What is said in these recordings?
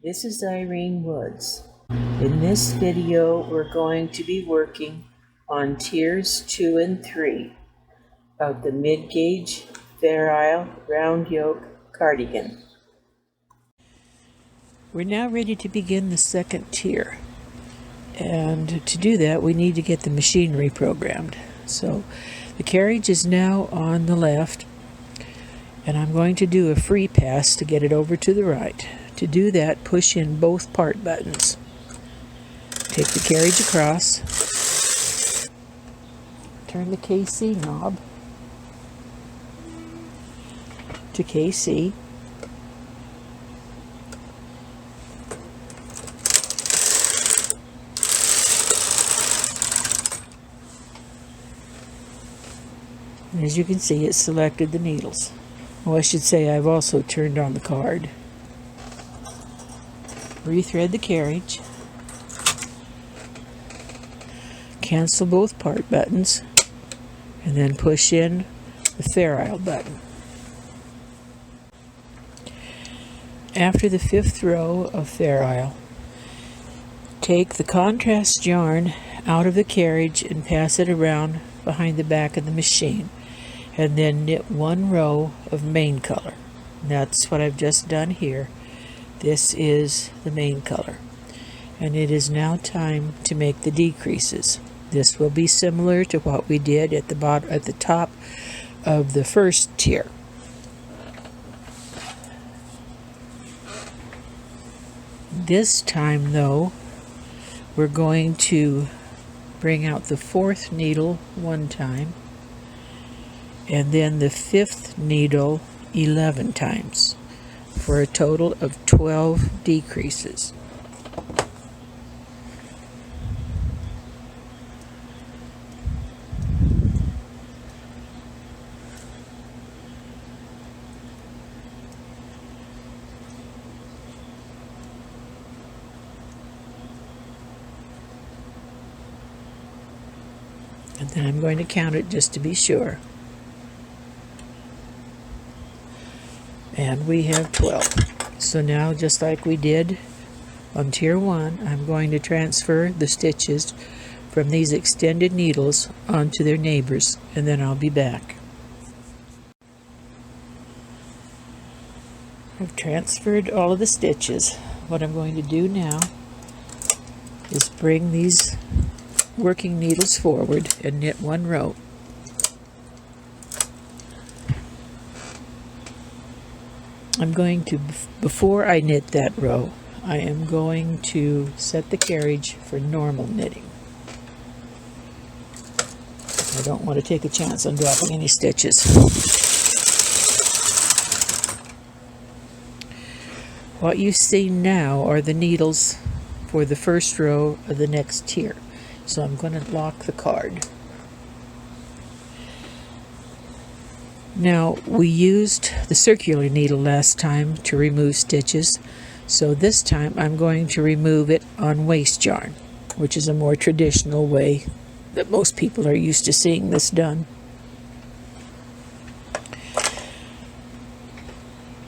This is Irene Woods. In this video, we're going to be working on tiers 2 and 3 of the mid-gauge Fairisle round yoke cardigan. We're now ready to begin the second tier. And to do that, we need to get the machine reprogrammed. So the carriage is now on the left, and I'm going to do a free pass to get it over to the right. To do that, push in both part buttons. Take the carriage across, turn the KC knob to KC, and as you can see, it selected the needles. Well, I should say I've also turned on the card. Rethread the carriage, cancel both part buttons, and then push in the Fairisle button. After the 5th row of Fairisle, take the contrast yarn out of the carriage and pass it around behind the back of the machine, and then knit 1 row of main color. That's what I've just done here. This is the main color, and it is now time to make the decreases. This will be similar to what we did at the top of the first tier. This time, though, we're going to bring out the 4th needle 1 time, and then the 5th needle 11 times, for a total of 12 decreases. And then I'm going to count it just to be sure. And we have 12. So now, just like we did on tier 1, I'm going to transfer the stitches from these extended needles onto their neighbors, and then I'll be back. I've transferred all of the stitches. What I'm going to do now is bring these working needles forward and knit 1 row. I'm going to, before I knit that row, I am going to set the carriage for normal knitting. I don't want to take a chance on dropping any stitches. What you see now are the needles for the first row of the next tier. So I'm going to lock the card. Now, we used the circular needle last time to remove stitches, so this time I'm going to remove it on waste yarn, which is a more traditional way that most people are used to seeing this done.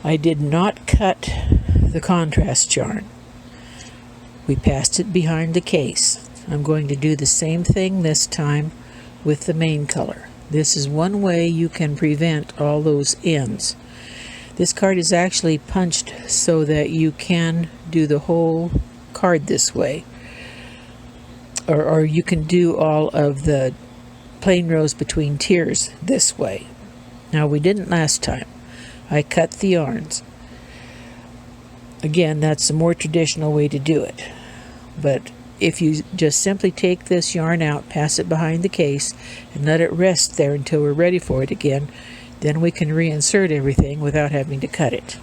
I did not cut the contrast yarn. We passed it behind the case. I'm going to do the same thing this time with the main color. This is one way you can prevent all those ends. This card is actually punched so that you can do the whole card this way. Or you can do all of the plain rows between tiers this way. Now, we didn't last time. I cut the yarns. Again, that's a more traditional way to do it. But if you just simply take this yarn out, pass it behind the case, and let it rest there until we're ready for it again, then we can reinsert everything without having to cut it.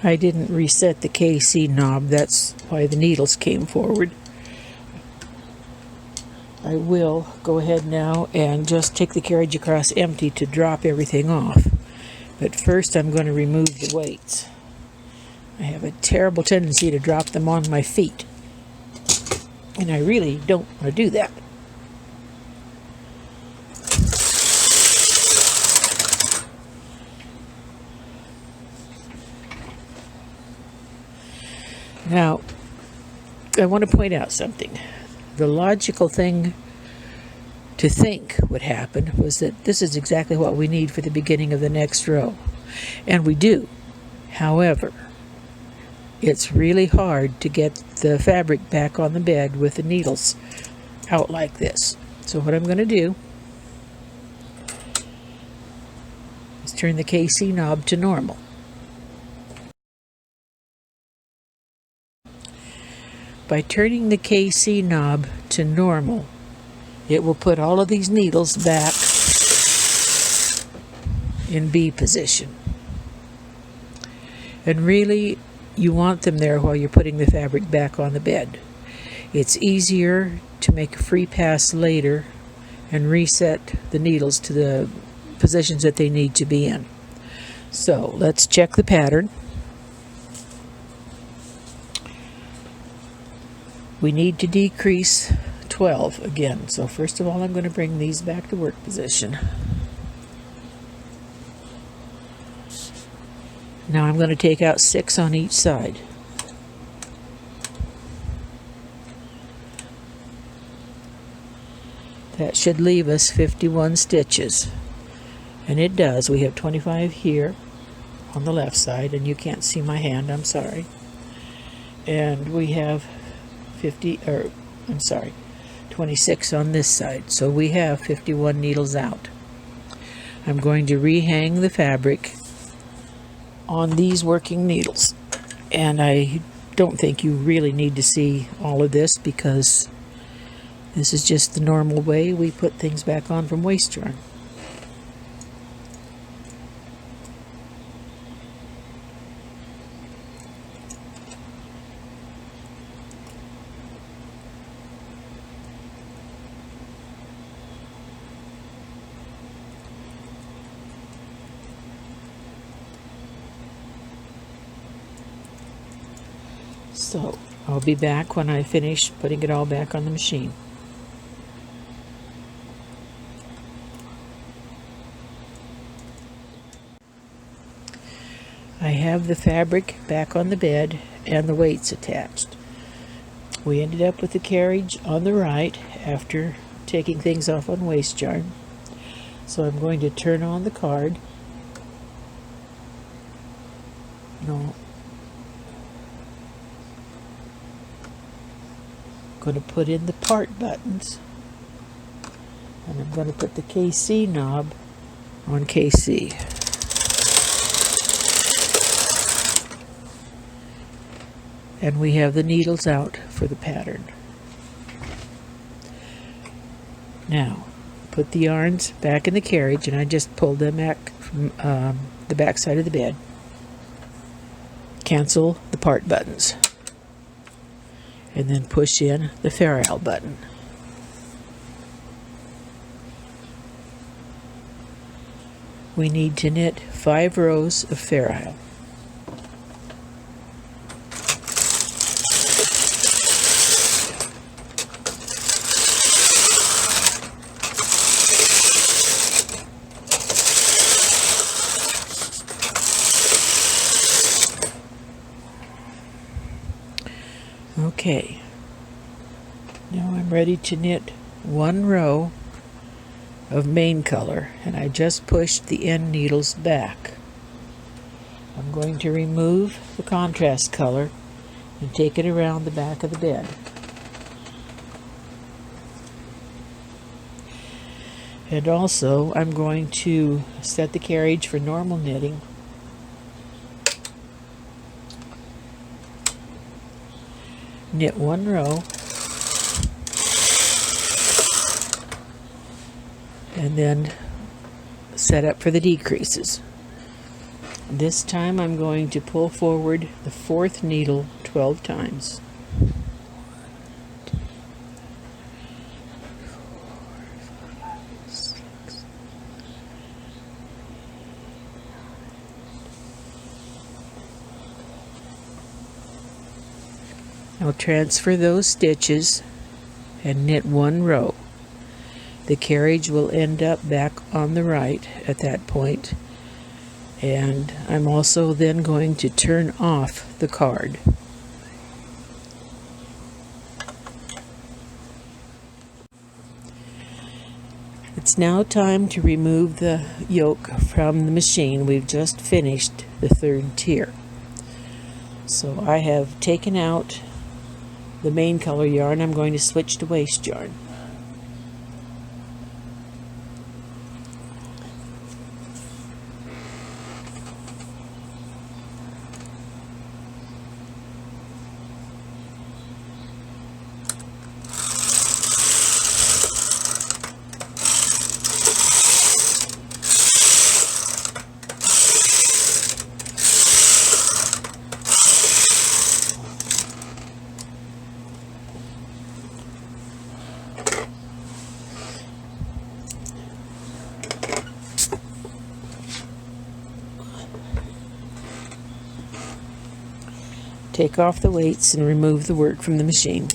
I didn't reset the KC knob, that's why the needles came forward. I will go ahead now and just take the carriage across empty to drop everything off. But first I'm going to remove the weights. I have a terrible tendency to drop them on my feet, and I really don't want to do that. Now, I want to point out something. The logical thing to think would happen was that this is exactly what we need for the beginning of the next row. And we do. However, it's really hard to get the fabric back on the bed with the needles out like this. So what I'm going to do is turn the KC knob to normal. By turning the KC knob to normal, it will put all of these needles back in B position. And really, you want them there while you're putting the fabric back on the bed. It's easier to make a free pass later and reset the needles to the positions that they need to be in. So let's check the pattern. We need to decrease 12 again. So first of all, I'm going to bring these back to work position. Now I'm going to take out 6 on each side. That should leave us 51 stitches. And it does. We have 25 here on the left side, and you can't see my hand, I'm sorry. And we have 26 on this side. So we have 51 needles out. I'm going to rehang the fabric on these working needles. And I don't think you really need to see all of this, because this is just the normal way we put things back on from waste yarn. So I'll be back when I finish putting it all back on the machine. I have the fabric back on the bed and the weights attached. We ended up with the carriage on the right after taking things off on waste yarn. So I'm going to turn on the card. I'm going to put in the part buttons, and I'm going to put the KC knob on KC. And we have the needles out for the pattern. Now, put the yarns back in the carriage, and I just pulled them back from the back side of the bed. Cancel the part buttons. And then push in the Fairisle button. We need to knit 5 rows of Fairisle. Okay, now I'm ready to knit 1 row of main color, and I just pushed the end needles back. I'm going to remove the contrast color and take it around the back of the bed. And also I'm going to set the carriage for normal knitting. Knit 1 row, and then set up for the decreases. This time I'm going to pull forward the 4th needle 12 times. I'll transfer those stitches and knit 1 row. The carriage will end up back on the right at that point, and I'm also then going to turn off the card. It's now time to remove the yoke from the machine. We've just finished the 3rd tier. So I have taken out the main color yarn. I'm going to switch to waste yarn. Take off the weights and remove the work from the machine.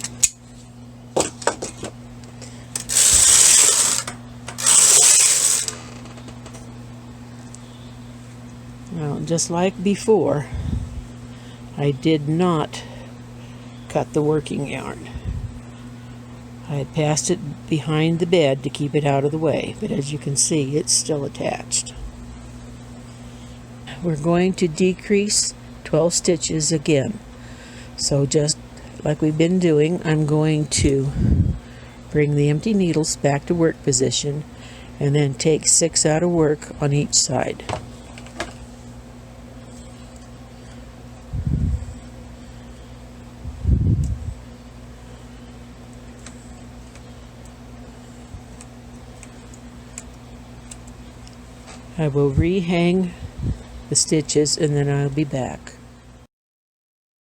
Now, just like before, I did not cut the working yarn. I had passed it behind the bed to keep it out of the way, but as you can see, it's still attached. We're going to decrease 12 stitches again. So just like we've been doing, I'm going to bring the empty needles back to work position and then take 6 out of work on each side. I will rehang the stitches and then I'll be back.